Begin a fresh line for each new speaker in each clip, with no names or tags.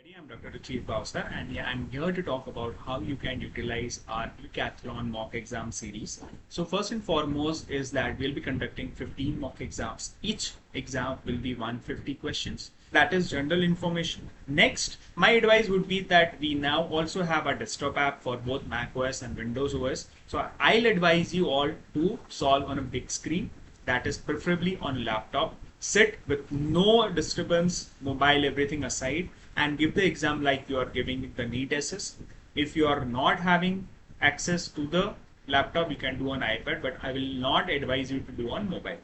I'm Dr. Ruchir Bhavsar, and I'm here to talk about how you can utilize our Decathalon mock exam series. So first and foremost is that we'll be conducting 15 mock exams. Each exam will be 150 questions. That is general information. Next, my advice would be that we now also have a desktop app for both Mac OS and Windows OS. So I'll advise you all to solve on a big screen, that is preferably on a laptop. Sit with no disturbance, mobile, everything aside, and give the exam like you are giving the NEET SS. If you are not having access to the laptop, you can do on iPad, but I will not advise you to do on mobile.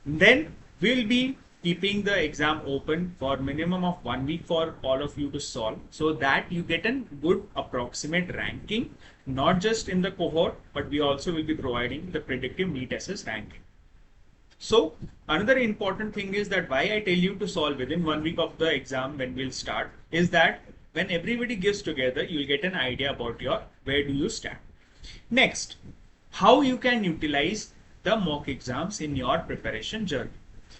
Then we'll be keeping the exam open for minimum of 1 week for all of you to solve, so that you get a good approximate ranking, not just in the cohort, but we also will be providing the predictive NEET SS ranking. So another important thing is that why I tell you to solve within 1 week of the exam when we'll start is that when everybody gives together, you'll get an idea about where do you stand. Next, how you can utilize the mock exams in your preparation journey.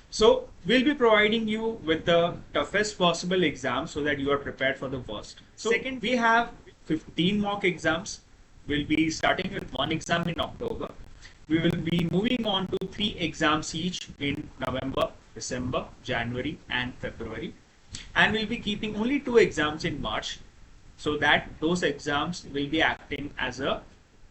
So we'll be providing you with the toughest possible exam so that you are prepared for the worst. So second, we have 15 mock exams. We'll be starting with one exam in October. We will be moving on to 3 exams each in November, December, January, and February. And we'll be keeping only 2 exams in March, so that those exams will be acting as a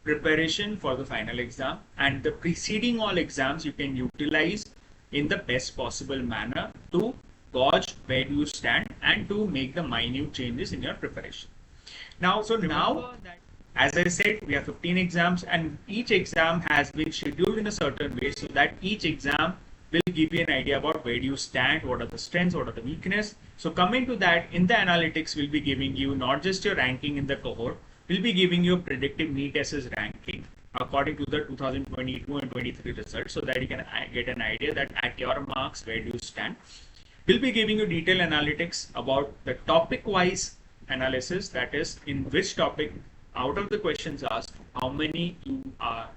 preparation for the final exam. And the preceding all exams you can utilize in the best possible manner to gauge where you stand and to make the minute changes in your preparation. Now, as I said, we have 15 exams, and each exam has been scheduled in a certain way so that each exam will give you an idea about where do you stand, what are the strengths, what are the weaknesses. So coming to that, in the analytics, we'll be giving you not just your ranking in the cohort, we'll be giving you predictive NEET SS ranking according to the 2022 and 23 results, so that you can get an idea that at your marks, where do you stand. We'll be giving you detailed analytics about the topic-wise analysis, that is in which topic out of the questions asked, how many you are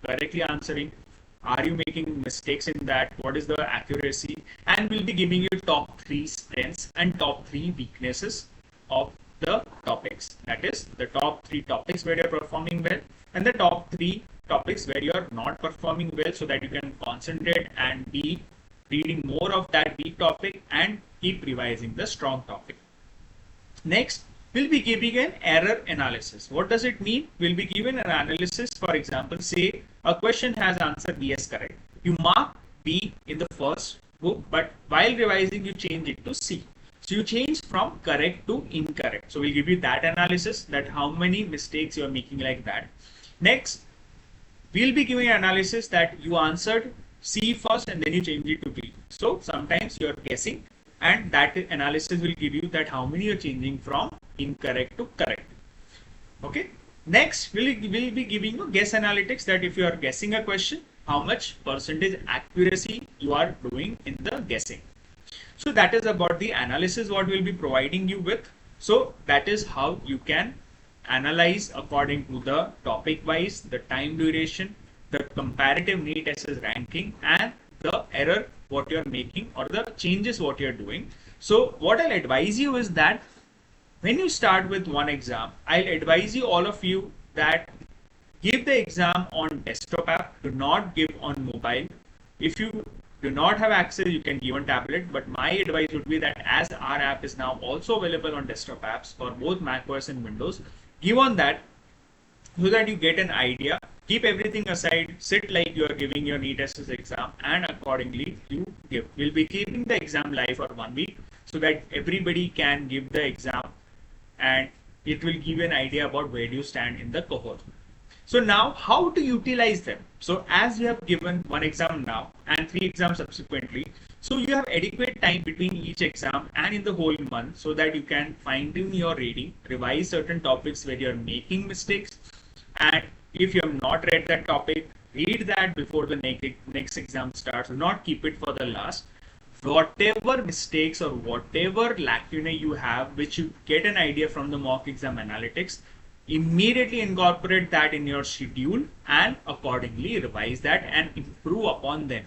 correctly answering, are you making mistakes in that, what is the accuracy, and we'll be giving you top 3 strengths and top 3 weaknesses of the topics. That is the top 3 topics where you're performing well and the top 3 topics where you're not performing well, so that you can concentrate and be reading more of that weak topic and keep revising the strong topic. Next, we'll be giving an error analysis. What does it mean? We'll be given an analysis. For example, say a question has answer B as correct. You mark B in the first book, but while revising, you change it to C. So you change from correct to incorrect. So we'll give you that analysis, that how many mistakes you are making like that. Next, we'll be giving an analysis that you answered C first and then you change it to B. So sometimes you're guessing, and that analysis will give you that how many you're changing from incorrect to correct. Okay. Next, we'll be giving you guess analytics, that if you are guessing a question, how much percentage accuracy you are doing in the guessing. So that is about the analysis what we'll be providing you with. So that is how you can analyze according to the topic wise, the time duration, the comparative NEET SS ranking, and the error what you're making or the changes what you're doing. So what I'll advise you is that when you start with one exam, I'll advise you, all of you, that give the exam on desktop app, do not give on mobile. If you do not have access, you can give on tablet, but my advice would be that as our app is now also available on desktop apps for both macOS and Windows, give on that so that you get an idea. Keep everything aside, sit like you are giving your NEET SS exam, and accordingly you give. We'll be keeping the exam live for 1 week so that everybody can give the exam, and it will give you an idea about where you stand in the cohort. So now, how to utilize them? So as you have given one exam now and 3 exams subsequently, so you have adequate time between each exam and in the whole month, so that you can fine tune your reading, revise certain topics where you're making mistakes, and if you have not read that topic, read that before the next exam starts. Do not keep it for the last. Whatever mistakes or whatever lacunae you have, which you get an idea from the mock exam analytics, immediately incorporate that in your schedule and accordingly revise that and improve upon them.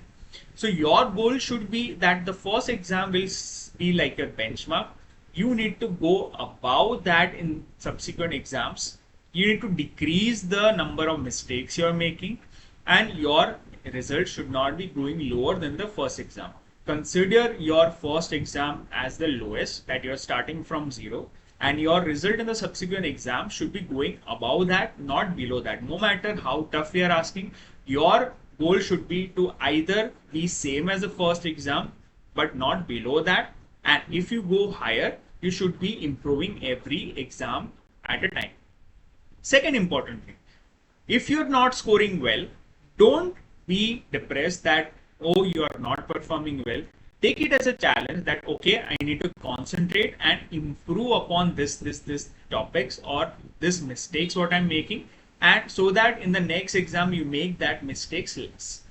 So your goal should be that the first exam will be like a benchmark. you need to go above that in subsequent exams. You need to decrease the number of mistakes you're making, and your result should not be going lower than the first exam. Consider your first exam as the lowest, that you're starting from zero, and your result in the subsequent exam should be going above that, not below that. No matter how tough we are asking, your goal should be to either be same as the first exam but not below that, and if you go higher, you should be improving every exam at a time. Second important thing, if you're not scoring well, don't be depressed that, oh, you are not performing well. Take it as a challenge that, okay, I need to concentrate and improve upon this topics or this mistakes what I'm making, and so that in the next exam you make that mistakes less.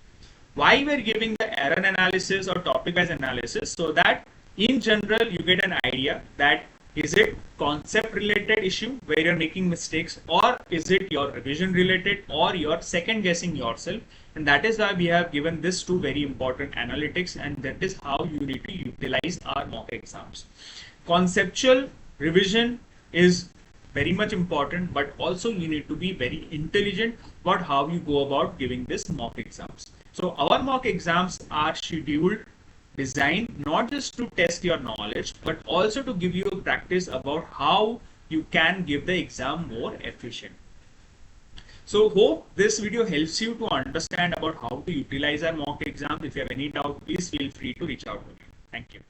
Why we're giving the error analysis or topic based analysis? So that in general you get an idea that is it concept related issue where you're making mistakes, or is it your revision related, or you're second guessing yourself. And that is why we have given this two very important analytics, and that is how you need to utilize our mock exams. Conceptual revision is very much important, but also you need to be very intelligent about how you go about giving this mock exams. So our mock exams are scheduled, designed not just to test your knowledge, but also to give you a practice about how you can give the exam more efficient. So hope this video helps you to understand about how to utilize our mock exams. If you have any doubt, please feel free to reach out to me. Thank you.